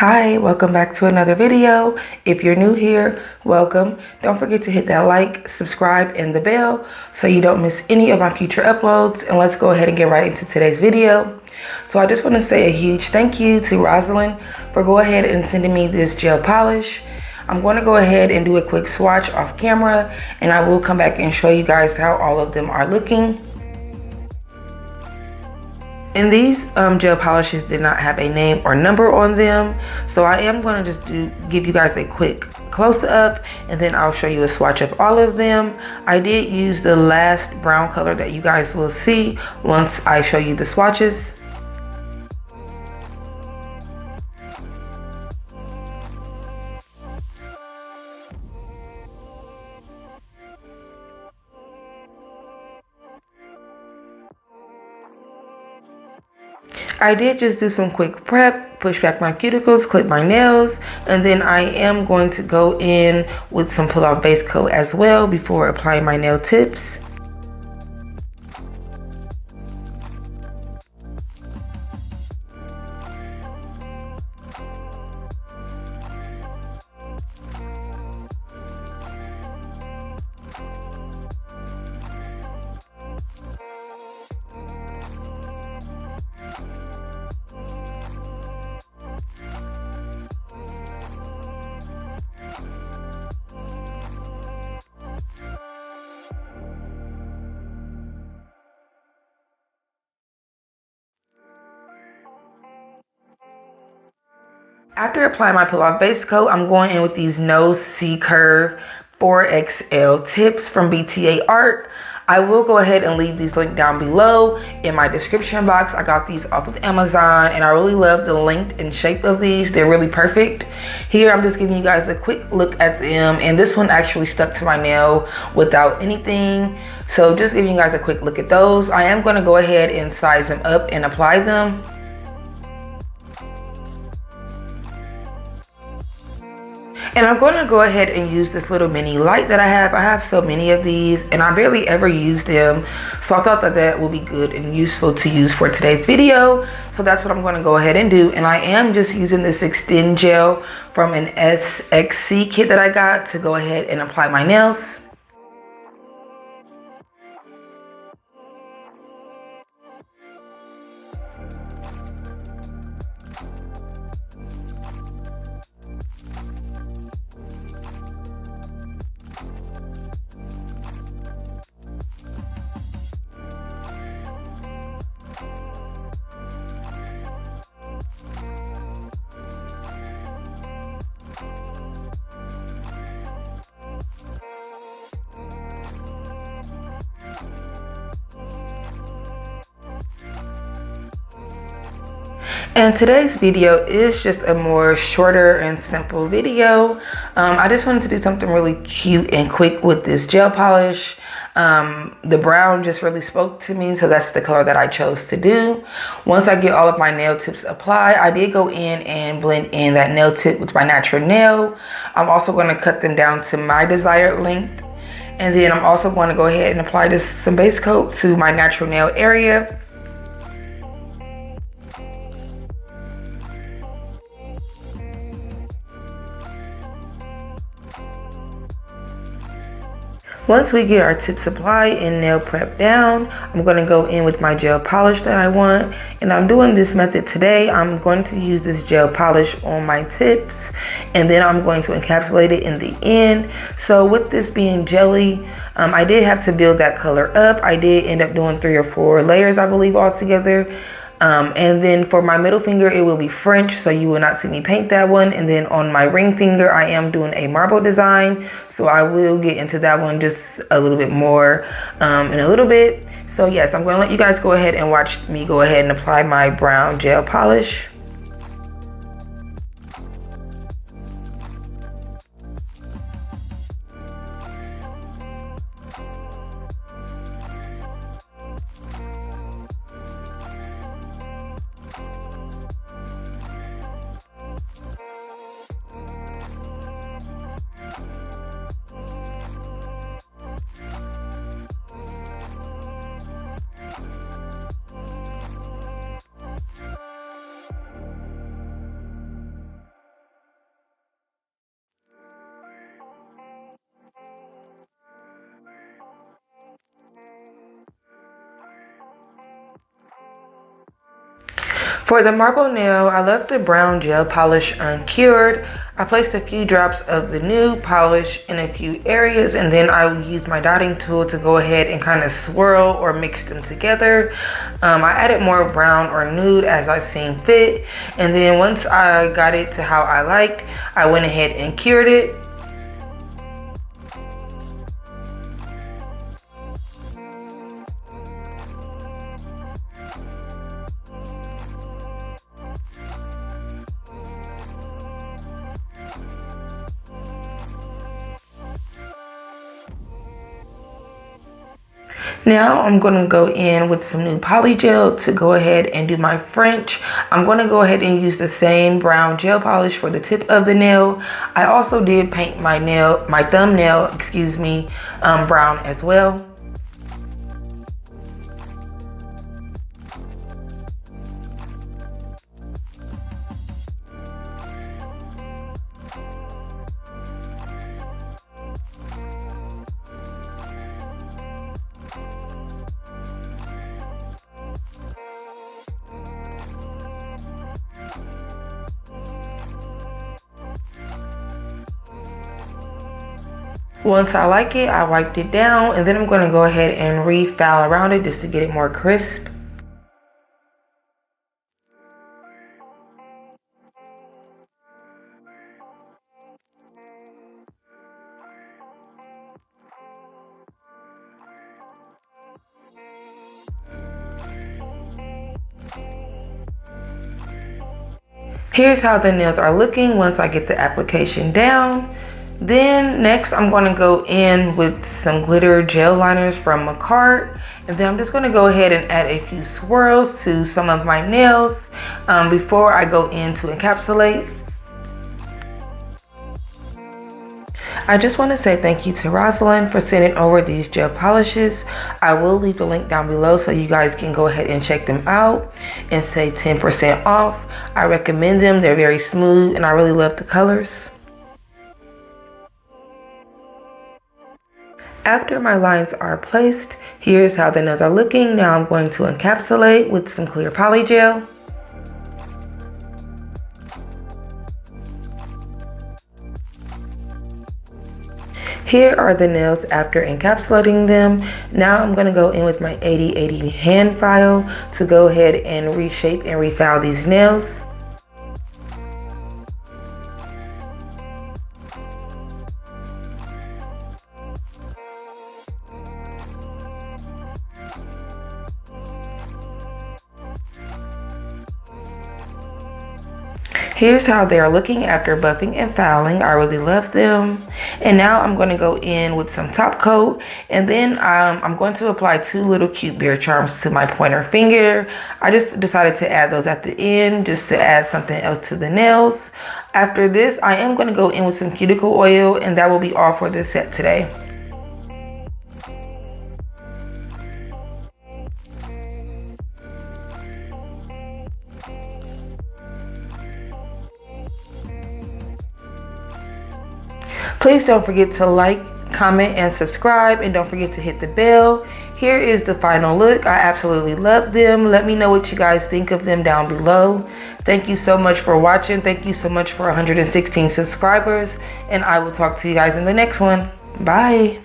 Hi, welcome back to another video. If you're new here, welcome. Don't forget to hit that like, subscribe, and the bell so you don't miss any of my future uploads. And let's go ahead and get right into today's video. So I just want to say a huge thank you to Rosalind for go ahead and sending me this gel polish. I'm going to go ahead and do a quick swatch off camera, and I will come back and show you guys how all of them are looking. And these gel polishes did not have a name or number on them, so I am going to just give you guys a quick close-up, and then I'll show you a swatch of all of them. I did use the last brown color that you guys will see once I show you the swatches. I did just do some quick prep, push back my cuticles, clip my nails, and then I am going to go in with some pull-off base coat as well before applying my nail tips. After applying my pull-off base coat, I'm going in with these Nose C-Curve 4XL tips from BTA Art. I will go ahead and leave these linked down below in my description box. I got these off of Amazon, and I really love the length and shape of these. They're really perfect. Here, I'm just giving you guys a quick look at them, and this one actually stuck to my nail without anything. So just giving you guys a quick look at those. I am going to go ahead and size them up and apply them. And I'm going to go ahead and use this little mini light that I have. I have so many of these and I barely ever use them. So I thought that that would be good and useful to use for today's video. So that's what I'm going to go ahead and do. And I am just using this extend gel from an SXC kit that I got to go ahead and apply my nails. And today's video is just a more shorter and simple video. I just wanted to do something really cute and quick with this gel polish. The brown just really spoke to me, so that's the color that I chose to do. Once I get all of my nail tips applied, I did go in and blend in that nail tip with my natural nail. I'm also going to cut them down to my desired length. And then I'm also going to go ahead and apply this some base coat to my natural nail area. Once we get our tips applied and nail prep down, I'm going to go in with my gel polish that I want. And I'm doing this method today. I'm going to use this gel polish on my tips, and then I'm going to encapsulate it in the end. So with this being jelly, I did have to build that color up. I did end up doing 3 or 4 layers, I believe, altogether. And then for my middle finger, it will be French, so you will not see me paint that one. And then on my ring finger, I am doing a marble design, so I will get into that one just a little bit more in a little bit. So yes, I'm going to let you guys go ahead and watch me go ahead and apply my brown gel polish. For the marble nail, I left the brown gel polish uncured. I placed a few drops of the nude polish in a few areas, and then I used my dotting tool to go ahead and kind of swirl or mix them together. I added more brown or nude as I seen fit, and then once I got it to how I liked, I went ahead and cured it. Now I'm going to go in with some new Polygel to go ahead and do my French. I'm going to go ahead and use the same brown gel polish for the tip of the nail. I also did paint my thumbnail, brown as well. Once I like it, I wiped it down, and then I'm going to go ahead and re-foul around it just to get it more crisp. Here's how the nails are looking once I get the application down. Then next I'm going to go in with some glitter gel liners from Macart, and then I'm just going to go ahead and add a few swirls to some of my nails before I go in to encapsulate. I just want to say thank you to Rosalind for sending over these gel polishes. I will leave the link down below so you guys can go ahead and check them out and save 10% off. I recommend them. They're very smooth and I really love the colors. After my lines are placed, here's how the nails are looking. Now I'm going to encapsulate with some clear polygel. Here are the nails after encapsulating them. Now I'm going to go in with my 80/80 hand file to go ahead and reshape and refile these nails. Here's how they are looking after buffing and filing. I really love them. And now I'm going to go in with some top coat, and then I'm going to apply 2 little cute beard charms to my pointer finger. I just decided to add those at the end just to add something else to the nails. After this, I am going to go in with some cuticle oil, and that will be all for this set today. Please don't forget to like, comment, and subscribe, and don't forget to hit the bell. Here is the final look. I absolutely love them. Let me know what you guys think of them down below. Thank you so much for watching. Thank you so much for 116 subscribers, and I will talk to you guys in the next one. Bye.